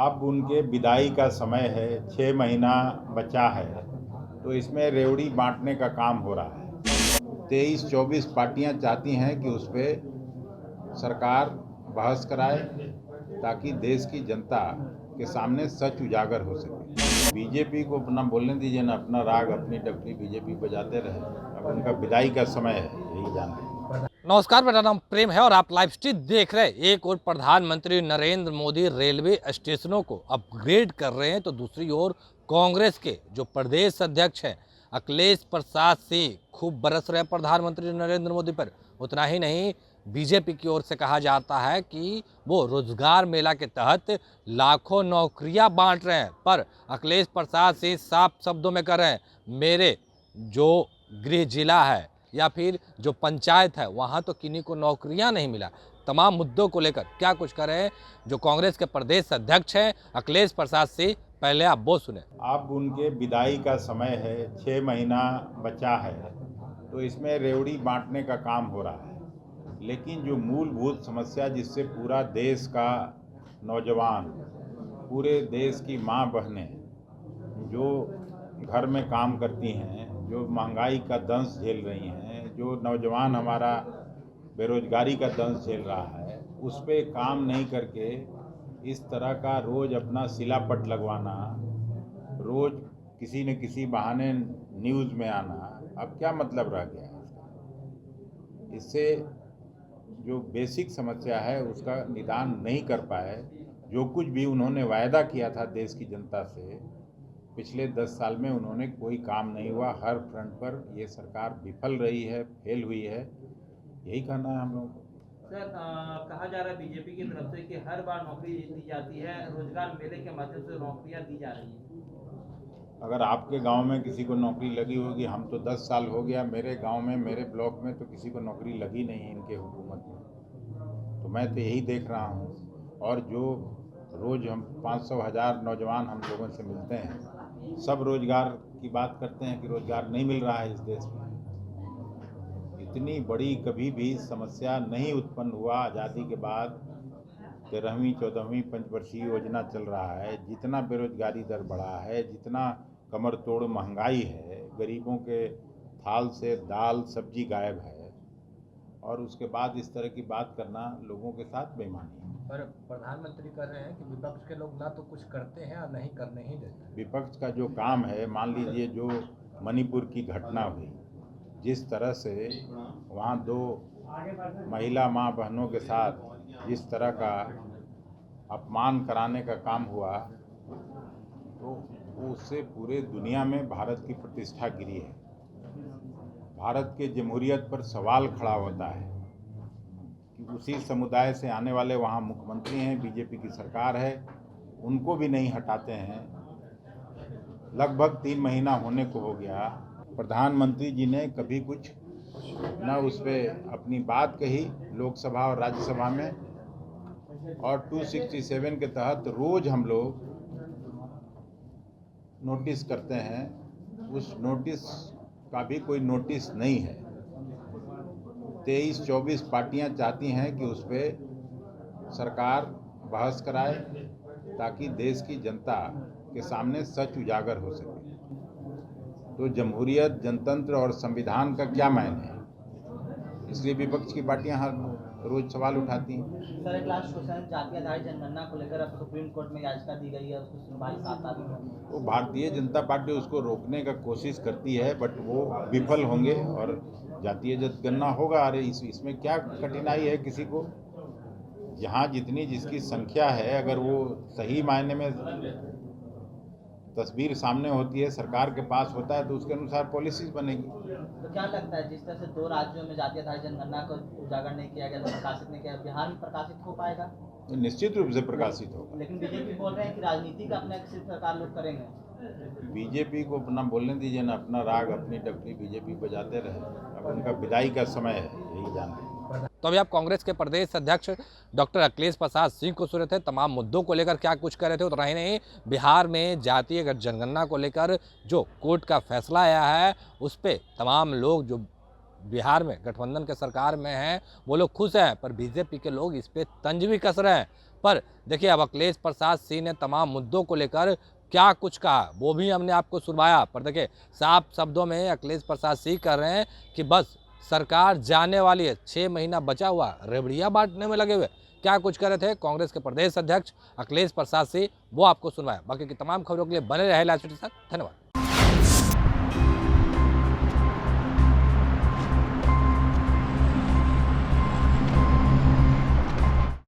अब उनके विदाई का समय है, 6 महीना बचा है, तो इसमें रेवड़ी बांटने का काम हो रहा है। 23-24 पार्टियां चाहती हैं कि उस पर सरकार बहस कराए ताकि देश की जनता के सामने सच उजागर हो सके। बीजेपी को अपना बोलने दीजिए ना, अपना राग अपनी डफली बीजेपी बजाते रहे। अब उनका विदाई का समय है, यही जान रहे। नमस्कार, मेरा नाम प्रेम है और आप लाइव स्ट्रीम देख रहे हैं। एक और प्रधानमंत्री नरेंद्र मोदी रेलवे स्टेशनों को अपग्रेड कर रहे हैं, तो दूसरी ओर कांग्रेस के जो प्रदेश अध्यक्ष हैं अखिलेश प्रसाद सिंह खूब बरस रहे हैं प्रधानमंत्री नरेंद्र मोदी पर। उतना ही नहीं, बीजेपी की ओर से कहा जाता है कि वो रोजगार मेला के तहत लाखों नौकरियां बांट रहे हैं, पर अखिलेश प्रसाद सिंह साफ शब्दों में कह रहे हैं मेरे जो गृह जिला है या फिर जो पंचायत है वहाँ तो किन्हीं को नौकरियां नहीं मिला। तमाम मुद्दों को लेकर क्या कुछ कर रहे हैं जो कांग्रेस के प्रदेश अध्यक्ष हैं अखिलेश प्रसाद सिंह, पहले आप वो सुने। अब उनके विदाई का समय है, 6 महीना बचा है, तो इसमें रेवड़ी बांटने का काम हो रहा है। लेकिन जो मूलभूत समस्या जिससे पूरा देश का नौजवान, पूरे देश की माँ बहनें जो घर में काम करती हैं, जो महंगाई का दंश झेल रही हैं, जो नौजवान हमारा बेरोजगारी का दंश झेल रहा है, उस पर काम नहीं करके इस तरह का रोज़ अपना सिलापट लगवाना, रोज़ किसी न किसी बहाने न्यूज़ में आना, अब क्या मतलब रह गया है इसका? इससे जो बेसिक समस्या है उसका निदान नहीं कर पाए। जो कुछ भी उन्होंने वायदा किया था देश की जनता से, पिछले 10 साल में उन्होंने कोई काम नहीं हुआ। हर फ्रंट पर ये सरकार विफल रही है, फेल हुई है, यही कहना है हम लोगों को। सर, कहा जा रहा है बीजेपी की तरफ से कि हर बार नौकरी दी जाती है, रोजगार मेले के माध्यम से नौकरियां दी जा रही हैं। अगर आपके गांव में किसी को नौकरी लगी होगी, हम तो 10 साल हो गया, मेरे गांव में, मेरे ब्लॉक में तो किसी को नौकरी लगी नहीं है इनके हुकूमत में। तो मैं तो यही देख रहा हूँ। और जो रोज़ हम 500,000 नौजवान हम लोगों से मिलते हैं, सब रोज़गार की बात करते हैं कि रोज़गार नहीं मिल रहा है इस देश में। इतनी बड़ी कभी भी समस्या नहीं उत्पन्न हुआ आज़ादी के बाद। 13वीं 14वीं पंचवर्षीय योजना चल रहा है, जितना बेरोजगारी दर बढ़ा है, जितना कमर तोड़ महंगाई है, गरीबों के थाल से दाल सब्जी गायब है, और उसके बाद इस तरह की बात करना लोगों के साथ बेईमानी है। पर प्रधानमंत्री कह रहे हैं कि विपक्ष के लोग ना तो कुछ करते हैं और नहीं करने ही देते। विपक्ष का जो काम है, मान लीजिए जो मणिपुर की घटना हुई, जिस तरह से वहाँ 2 महिला माँ बहनों के साथ जिस तरह का अपमान कराने का काम हुआ, तो उससे पूरे दुनिया में भारत की प्रतिष्ठा गिरी है। भारत के जमहूरियत पर सवाल खड़ा होता है कि उसी समुदाय से आने वाले वहाँ मुख्यमंत्री हैं, बीजेपी की सरकार है, उनको भी नहीं हटाते हैं। लगभग 3 महीना होने को हो गया, प्रधानमंत्री जी ने कभी कुछ न उस पर अपनी बात कही लोकसभा और राज्यसभा में। और 267 के तहत रोज़ हम लोग नोटिस करते हैं, उस नोटिस का भी कोई नोटिस नहीं है। 23-24 पार्टियां चाहती हैं कि उस पर सरकार बहस कराए ताकि देश की जनता के सामने सच उजागर हो सके। तो जमहूरियत, जनतंत्र और संविधान का क्या मायने है? इसलिए विपक्ष की पार्टियां हर रोज सवाल उठाती हैं। सर, एक लास्ट क्वेश्चन, जाति आधारित जनगणना को लेकर अब सुप्रीम कोर्ट में याचिका दी गई है, उसकी सुनवाई 7 तारीख में। तो भारतीय जनता पार्टी उसको रोकने का कोशिश करती है, बट वो विफल होंगे और जातीय जनगणना होगा। अरे इसमें क्या कठिनाई है किसी को? जहाँ जितनी जिसकी संख्या है, अगर वो सही मायने में तस्वीर सामने होती है, सरकार के पास होता है, तो उसके अनुसार पॉलिसीज बनेगी। तो क्या लगता है, जिस तरह से 2 राज्यों में जाति आधारित जनगणना को उजागर नहीं किया गया, प्रकाशित नहीं किया, बिहार में प्रकाशित हो पाएगा? तो निश्चित रूप से प्रकाशित होगा। लेकिन बीजेपी बोल रहे हैं कि राजनीति का अपने सिर्फ सरकार लोग करेंगे। बीजेपी को अपना बोलने दीजिए ना, अपना राग अपनी डफली बीजेपी बजाते रहे। अब उनका विदाई का समय है, यही जान रहे। तो अभी आप कांग्रेस के प्रदेश अध्यक्ष डॉक्टर अखिलेश प्रसाद सिंह को सुन रहे थे। तमाम मुद्दों को लेकर क्या कुछ कर रहे थे, उतना ही नहीं, बिहार में जातीय जनगणना को लेकर जो कोर्ट का फैसला आया है उस पर तमाम लोग जो बिहार में गठबंधन के सरकार में हैं वो लोग खुश हैं, पर बीजेपी के लोग इस पे तंज भी कस रहे हैं। पर देखिए अब अखिलेश प्रसाद सिंह ने तमाम मुद्दों को लेकर क्या कुछ कहा वो भी हमने आपको सुनवाया। पर देखिए साफ शब्दों में अखिलेश प्रसाद सिंह कह रहे हैं कि बस सरकार जाने वाली है, 6 महीना बचा हुआ, रेवड़ियाँ बांटने में लगे हुए। क्या कुछ कर रहे थे कांग्रेस के प्रदेश अध्यक्ष अखिलेश प्रसाद सिंह, वो आपको सुनवाया। बाकी की तमाम खबरों के लिए बने रहे लाइव स्टूडियो के साथ। धन्यवाद।